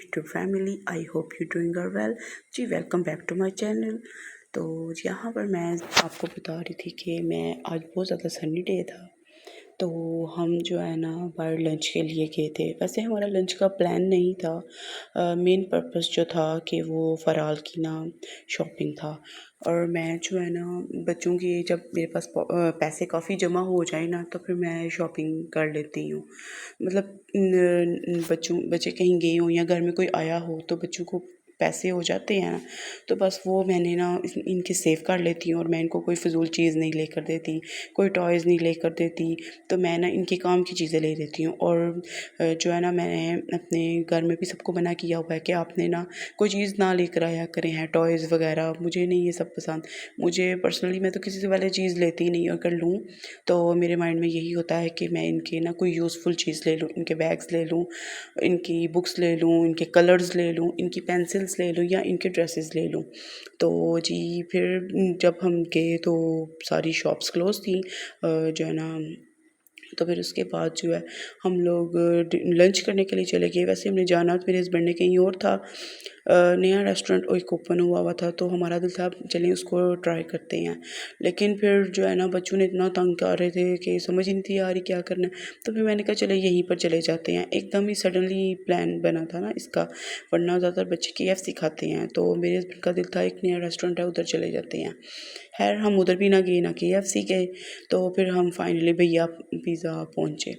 YouTube family. I hope you doing are well. जी welcome back to my channel. तो यहाँ पर मैं आपको बता रही थी कि मैं आज बहुत ज़्यादा सनी डे था, तो हम जो है ना बाहर लंच के लिए गए थे। वैसे हमारा लंच का प्लान नहीं था, मेन पर्पस जो था कि वो फ़राल की ना शॉपिंग था। और मैं जो है ना बच्चों की, जब मेरे पास पैसे काफ़ी जमा हो जाए ना तो फिर मैं शॉपिंग कर लेती हूँ। मतलब बच्चे कहीं गए हों या घर में कोई आया हो तो बच्चों को पैसे हो जाते हैं ना, तो बस वो मैंने ना इनके सेव कर लेती हूँ और मैं इनको कोई फ़िजूल चीज़ नहीं लेकर देती, कोई टॉयज़ नहीं लेकर देती। तो मैं ना इनके काम की चीज़ें ले देती हूँ। और जो है ना मैंने अपने घर में भी सबको मना किया हुआ है कि आपने ना कोई चीज़ ना लेकर आया करें हैं, टॉयज़ वगैरह। मुझे नहीं ये सब पसंद। मुझे पर्सनली मैं तो किसी से पहले चीज़ लेती ही नहीं, अगर लूँ तो मेरे माइंड में यही होता है कि मैं इनके ना कोई यूज़फुल चीज़ ले लूँ, इनके बैग्स ले लूँ, इनकी बुक्स ले लूँ, इनके कलर्स ले लूँ, इनकी पेंसिल्स ले लूँ या इनके ड्रेसेस ले लूँ। तो जी फिर जब हम गए तो सारी शॉप्स क्लोज़ थी, जो है ना। तो फिर उसके बाद जो है हम लोग लंच करने के लिए चले गए। वैसे हमने जाना तो मेरे हस्बैंड ने कहीं और था, नया रेस्टोरेंट एक ओपन हुआ था, तो हमारा दिल था चलें उसको ट्राई करते हैं। लेकिन फिर जो है ना बच्चों ने इतना तंग कर रहे थे कि समझ ही नहीं थी आ रही क्या करना है। तो फिर मैंने कहा चले यहीं पर चले जाते हैं। एकदम ही सडनली प्लान बना था ना इसका, वरना ज़्यादातर बच्चे KFC खाते हैं। तो मेरे हस्बैंड का दिल था एक नया रेस्टोरेंट है उधर चले जाते हैं। खैर हम उधर भी ना गए ना KFC गए। तो फिर हम फाइनली भैया पिज़्ज़ा पहुँचे।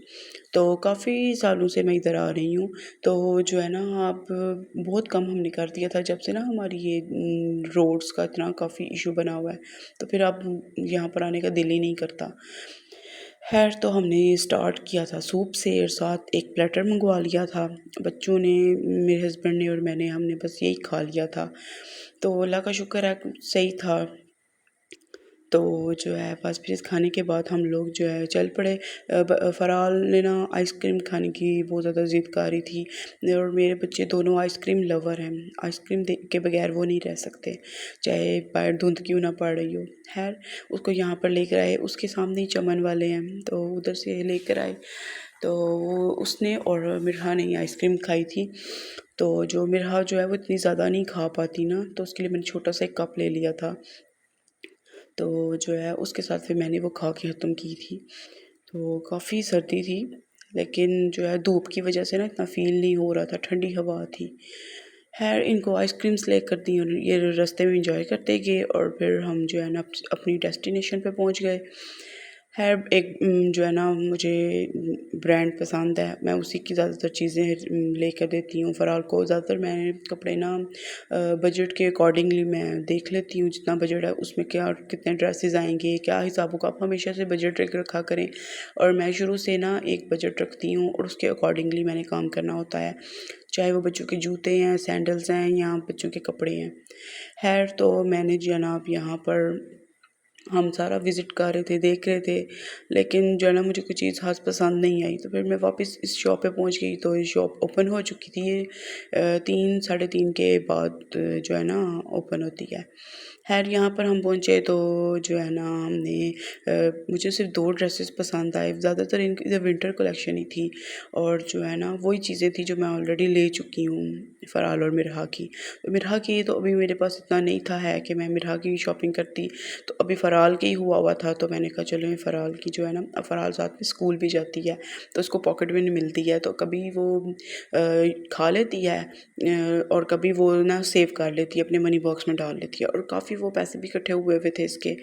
तो काफ़ी सालों से मैं इधर आ रही हूँ, तो जो है ना अब बहुत कम हमने कर दिया था जब से ना हमारी ये रोड्स का इतना काफ़ी इशू बना हुआ है। तो फिर अब यहाँ पर आने का दिल ही नहीं करता। खैर तो हमने स्टार्ट किया था सूप से और साथ एक प्लेटर मंगवा लिया था। बच्चों ने, मेरे हस्बैंड ने और मैंने, हमने बस यही खा लिया था। तो अल्लाह का शुक्र है सही था। तो जो है बस फिर इस खाने के बाद हम लोग जो है चल पड़े। फ़राल ने ना आइसक्रीम खाने की बहुत ज़्यादा ज़िद कर रही थी और मेरे बच्चे दोनों आइसक्रीम लवर हैं। आइसक्रीम के बगैर वो नहीं रह सकते, चाहे बाहर धुंध क्यों ना पड़ रही हो। खैर उसको यहाँ पर लेकर आए, उसके सामने ही चमन वाले हैं तो उधर से लेकर आए। तो वो उसने और मिरहा ने आइसक्रीम खाई थी। तो जो मिरहा जो है वो इतनी ज़्यादा नहीं खा पाती ना, तो उसके लिए मैंने छोटा सा एक कप ले लिया था। तो जो है उसके साथ फिर मैंने वो खा के ख़त्म की थी। तो काफ़ी सर्दी थी, लेकिन जो है धूप की वजह से ना इतना फ़ील नहीं हो रहा था, ठंडी हवा थी। खैर इनको आइसक्रीम्स लेकर दी और ये रास्ते में एंजॉय करते गए और फिर हम जो है ना अपनी डेस्टिनेशन पे पहुंच गए। खैर एक जो है ना मुझे ब्रांड पसंद है, मैं उसी की ज़्यादातर चीज़ें लेकर देती हूँ। फ़राल को ज़्यादातर मैं कपड़े ना बजट के अकॉर्डिंगली मैं देख लेती हूँ, जितना बजट है उसमें क्या कितने ड्रेसेस आएंगे, क्या हिसाब होगा। आप हमेशा से बजट रखा करें, और मैं शुरू से ना एक बजट रखती हूँ और उसके अकॉर्डिंगली मैंने काम करना होता है, चाहे वो बच्चों के जूते हैं, सैंडल्स हैं या बच्चों के कपड़े हैं। खैर तो मैंने जनाब यहाँ पर हम सारा विज़िट कर रहे थे, देख रहे थे, लेकिन जो है ना मुझे कोई चीज़ ख़ास पसंद नहीं आई। तो फिर मैं वापस इस शॉप पे पहुंच गई। तो ये शॉप ओपन हो चुकी थी, ये 3 साढ़े 3 के बाद जो है ना ओपन होती है। खैर यहाँ पर हम पहुँचे तो जो है ना हमने मुझे सिर्फ 2 ड्रेसेस पसंद आए। ज़्यादातर इनकी विंटर कलेक्शन ही थी और जो है ना वही चीज़ें थी जो मैं ऑलरेडी ले चुकी हूँ, फ़राल और मिरहा की। तो मिरहा की तो अभी मेरे पास इतना नहीं था है कि मैं मिरहा की शॉपिंग करती, तो अभी फ़राल की ही हुआ था। तो मैंने कहा चलो फ़राल की जो है ना, अब फ़राल साथ में स्कूल भी जाती है तो उसको पॉकेट मनी मिलती है, तो कभी वो खा लेती है और कभी वो ना सेव कर लेती है, अपने मनी बॉक्स में डाल लेती है, और काफ़ी वो पैसे भी इकट्ठे हुए हुए थे इसके।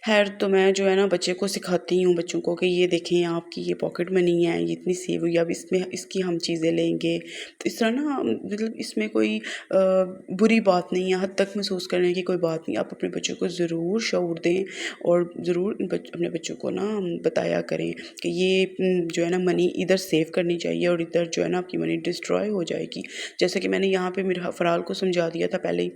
खैर तो मैं जो है ना बच्चे को सिखाती हूँ, बच्चों को, कि ये देखें आपकी ये पॉकेट मनी है, ये इतनी सेव हुई, अब इसमें इसकी हम चीज़ें लेंगे। तो इस तरह ना मतलब इसमें कोई बुरी बात नहीं है, हद तक महसूस करने की कोई बात नहीं। आप अपने बच्चों को ज़रूर शऊर दें और ज़रूर अपने बच्चों को ना बताया करें कि ये जो है ना मनी इधर सेव करनी चाहिए और इधर जो है ना आपकी मनी डिस्ट्रॉय हो जाएगी। जैसे कि मैंने यहाँ पे मेरे फ़राल को समझा दिया था पहले ही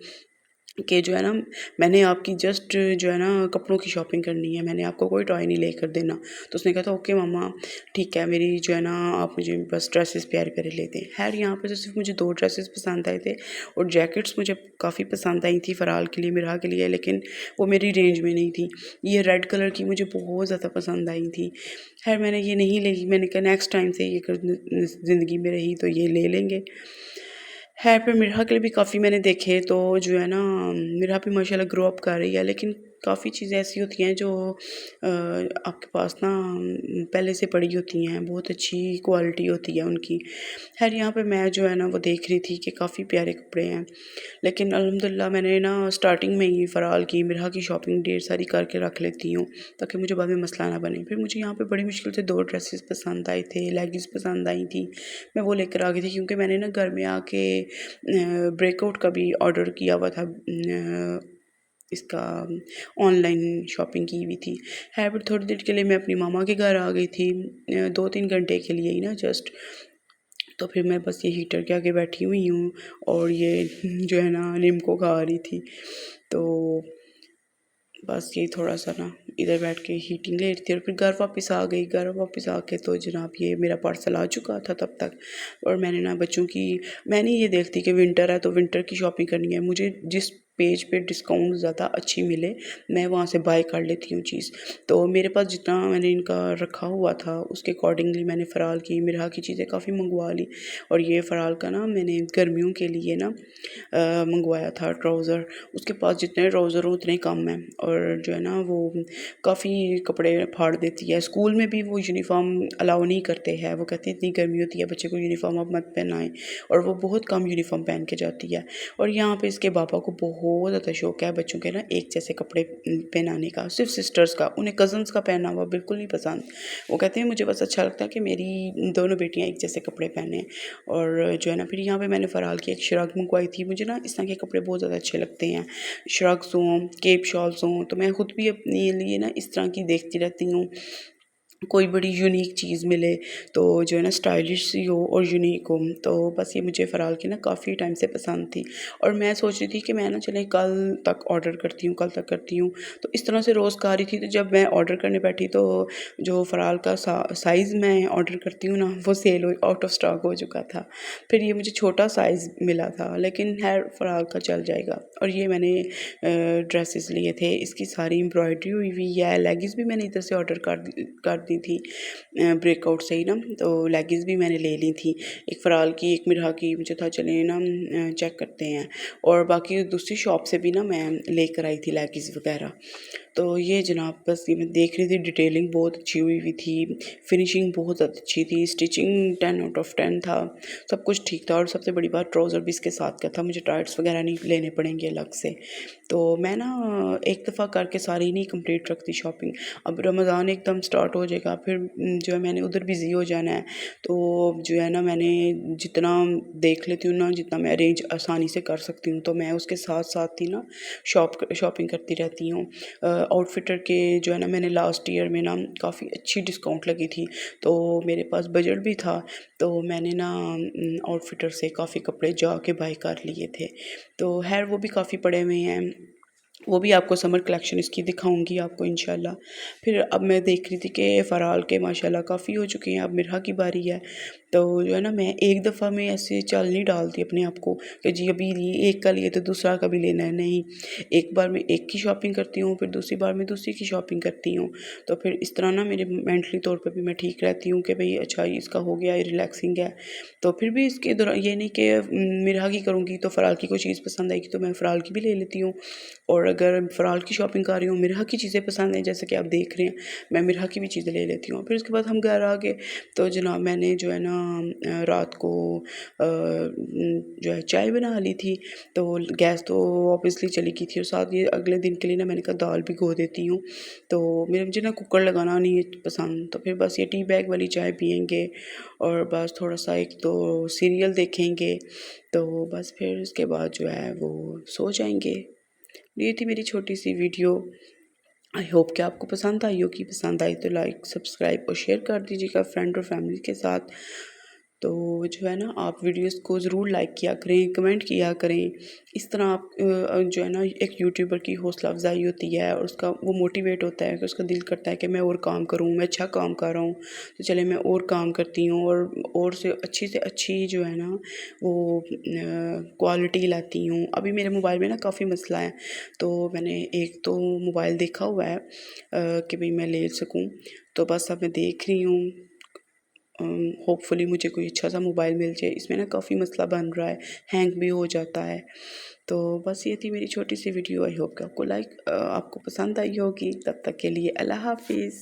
कि जो है ना मैंने आपकी जस्ट जो है ना कपड़ों की शॉपिंग करनी है, मैंने आपको कोई टॉय नहीं लेकर देना। तो उसने कहा था ओके मम्मा ठीक है, मेरी जो है ना आप मुझे बस ड्रेसेस प्यारे प्यारे ले दें। खैर यहाँ पे तो सिर्फ मुझे 2 ड्रेसेस पसंद आए थे और जैकेट्स मुझे काफ़ी पसंद आई थी फ़राल के लिए, मिरहा के लिए, लेकिन वो मेरी रेंज में नहीं थी। ये रेड कलर की मुझे बहुत ज़्यादा पसंद आई थी। खैर मैंने ये नहीं ली, मैंने कहा नेक्स्ट टाइम से ये ज़िंदगी में रही तो ये ले लेंगे। है पे मिरहा के लिए भी काफ़ी मैंने देखे, तो जो है ना मिरहा भी माशाल्लाह ग्रो अप कर रही है, लेकिन काफ़ी चीज़ें ऐसी होती हैं जो आपके पास ना पहले से पड़ी होती हैं, बहुत अच्छी क्वालिटी होती है उनकी। खैर यहाँ पे मैं जो है ना वो देख रही थी कि काफ़ी प्यारे कपड़े हैं, लेकिन अल्हम्दुलिल्लाह मैंने ना स्टार्टिंग में ही फ़राल की मिरहा की शॉपिंग ढेर सारी करके रख लेती हूँ, ताकि मुझे बाद में मसला ना बने। फिर मुझे यहाँ पे बड़ी मुश्किल से 2 ड्रेसेस पसंद आए थे, लेगिंग्स पसंद आई थी, मैं वो लेकर आ गई थी, क्योंकि मैंने ना घर में आके ब्रेकआउट का भी ऑर्डर किया हुआ था, इसका ऑनलाइन शॉपिंग की हुई थी। है फिर थोड़ी देर के लिए मैं अपनी मामा के घर आ गई थी, 2-3 घंटे के लिए ही ना जस्ट। तो फिर मैं बस ये हीटर के आगे बैठी हुई हूँ और ये जो है ना नीम को खा रही थी। तो बस यही थोड़ा सा ना इधर बैठ के हीटिंग ले रही थी, और फिर घर वापस आ गई। घर वापस आके तो जनाब ये मेरा पार्सल आ चुका था तब तक, और मैंने ना बच्चों की, मैंने ये देखती कि विंटर है तो विंटर की शॉपिंग करनी है, मुझे जिस पेज पे डिस्काउंट ज़्यादा अच्छी मिले मैं वहाँ से बाय कर लेती हूँ चीज़। तो मेरे पास जितना मैंने इनका रखा हुआ था उसके अकॉर्डिंगली मैंने फ़राल की मिरहा की चीज़ें काफ़ी मंगवा ली। और ये फ़राल का ना मैंने गर्मियों के लिए ना मंगवाया था ट्राउज़र। उसके पास जितने ट्राउज़र हो उतने कम हैं, और जो है ना वो काफ़ी कपड़े फाड़ देती है। स्कूल में भी वो यूनिफ़ॉर्म अलाउ नहीं करते हैं, वो कहते हैं इतनी गर्मी होती है बच्चे को यूनिफ़ॉर्म आप मत पहनाएं, और वो बहुत कम यूनिफ़ॉर्म पहन के जाती है। और यहाँ पे इसके पापा को बहुत ज़्यादा शौक है बच्चों के ना एक जैसे कपड़े पहनाने का, सिर्फ सिस्टर्स का, उन्हें कज़न्स का पहना हुआ बिल्कुल नहीं पसंद। वो कहते हैं मुझे बस अच्छा लगता है कि मेरी दोनों बेटियाँ एक जैसे कपड़े पहने। और जो है ना फिर यहाँ पे मैंने फ़राल की एक श्रग मंगवाई थी। मुझे ना इस तरह के कपड़े बहुत ज़्यादा अच्छे लगते हैं, श्रग्स हों, केप शॉल्स हों, तो मैं खुद भी अपने लिए ना इस तरह की देखती रहती हूँ, कोई बड़ी यूनिक चीज़ मिले तो जो है ना स्टाइलिश सी हो और यूनिक हो। तो बस ये मुझे फ़राल की ना काफ़ी टाइम से पसंद थी, और मैं सोच रही थी कि मैं ना चले कल तक ऑर्डर करती हूँ, कल तक करती हूँ। तो इस तरह से रोज़ खा रही थी, तो जब मैं ऑर्डर करने बैठी तो जो फ़राल का साइज़ मैं ऑर्डर करती हूँ ना वो सेल हो आउट ऑफ स्टॉक हो चुका था। फिर ये मुझे छोटा साइज़ मिला था, लेकिन खैर फ़राल का चल जाएगा। और ये मैंने ड्रेसेस लिए थे, इसकी सारी एम्ब्रॉयडरी हुई हुई है। लेगिंग्स भी मैंने इधर से ऑर्डर कर दी थी ब्रेकआउट से ही ना, तो लेगिंग्स भी मैंने ले ली थी, एक फ़राल की एक मिरहा की। मुझे था चले ना चेक करते हैं, और बाकी दूसरी शॉप से भी ना मैं लेकर आई थी लेगिंग्स वगैरह। तो ये जनाब बस ये मैं देख रही थी, डिटेलिंग बहुत अच्छी हुई हुई थी, फिनिशिंग बहुत अच्छी थी, स्टिचिंग 10 आउट ऑफ 10 था, सब कुछ ठीक था। और सबसे बड़ी बात ट्राउज़र भी इसके साथ का था, मुझे टाइट्स वगैरह नहीं लेने पड़ेंगे अलग से। तो मैं ना एक दफ़ा करके सारी नहीं कंप्लीट रखती शॉपिंग। अब रमज़ान एकदम स्टार्ट हो जाएगा, फिर जो है मैंने उधर बिज़ी हो जाना है, तो जो है ना मैंने जितना देख लेती हूँ ना, जितना मैं अरेंज आसानी से कर सकती हूँ, तो मैं उसके साथ साथ ही ना शॉपिंग करती रहती हूँ। आउटफिटर के जो है ना मैंने लास्ट ईयर में ना काफ़ी अच्छी डिस्काउंट लगी थी, तो मेरे पास बजट भी था, तो मैंने ना आउटफिटर से काफ़ी कपड़े जाके बाय कर लिए थे। तो खैर वो भी काफ़ी पड़े हुए हैं, वो भी आपको समर कलेक्शन इसकी दिखाऊंगी आपको इंशाल्लाह। फिर अब मैं देख रही थी कि फ़राल के माशाल्लाह काफ़ी हो चुके हैं, अब मिरहा की बारी है। तो जो है ना मैं एक दफ़ा में ऐसे चाल नहीं डालती अपने आप को कि जी अभी ये एक का लिए तो दूसरा का भी लेना है, नहीं। एक बार मैं एक की शॉपिंग करती हूँ, फिर दूसरी बार मैं दूसरी की शॉपिंग करती हूँ। तो फिर इस तरह ना मेरे मेंटली तौर पे भी मैं ठीक रहती हूँ कि भई अच्छा इसका हो गया, ये रिलैक्सिंग है। तो फिर भी इसके दौरान ये नहीं कि मिरहा की करूँगी तो फ़राल की कोई चीज़ पसंद आएगी तो मैं फ़राल की भी ले लेती हूँ। और अगर फ़राल की शॉपिंग कर रही हूँ, मिरहा की चीज़ें पसंद हैं जैसे कि आप देख रहे हैं, मैं मिरहा की भी चीज़ें ले लेती हूँ। फिर उसके बाद हम घर आ गए, तो जनाब मैंने जो है ना रात को जो है चाय बना ली थी, तो गैस तो ऑब्वियसली चली गई थी, और साथ ही अगले दिन के लिए ना मैंने कहा दाल भिगो देती हूँ। तो मुझे ना कुकर लगाना नहीं पसंद, तो फिर बस ये टी बैग वाली चाय पियेंगे, और बस थोड़ा सा एक तो सीरियल देखेंगे, तो बस फिर उसके बाद जो है वो सो जाएंगे। ये थी मेरी छोटी सी वीडियो। आई होप कि आपको पसंद आई होगी। पसंद आई तो लाइक सब्सक्राइब और शेयर कर दीजिएगा फ्रेंड और फैमिली के साथ। तो जो है ना आप वीडियोस को ज़रूर लाइक किया करें, कमेंट किया करें। इस तरह आप जो है ना एक यूट्यूबर की हौसला अफ़ज़ाई होती है, और उसका वो मोटिवेट होता है कि उसका दिल करता है कि मैं और काम करूँ, मैं अच्छा काम कर रहा हूँ तो चले मैं और काम करती हूँ, और से अच्छी जो है ना वो क्वालिटी लाती हूँ। अभी मेरे मोबाइल में ना काफ़ी मसला है, तो मैंने एक तो मोबाइल देखा हुआ है कि भाई मैं ले सकूँ, तो बस अब मैं देख रही हूँ होपफुली मुझे कोई अच्छा सा मोबाइल मिल जाए। इसमें ना काफ़ी मसला बन रहा है, हैंग भी हो जाता है। तो बस ये थी मेरी छोटी सी वीडियो। आई होप कि आपको पसंद आई होगी। तब तक के लिए अल्लाह हाफ़िज़।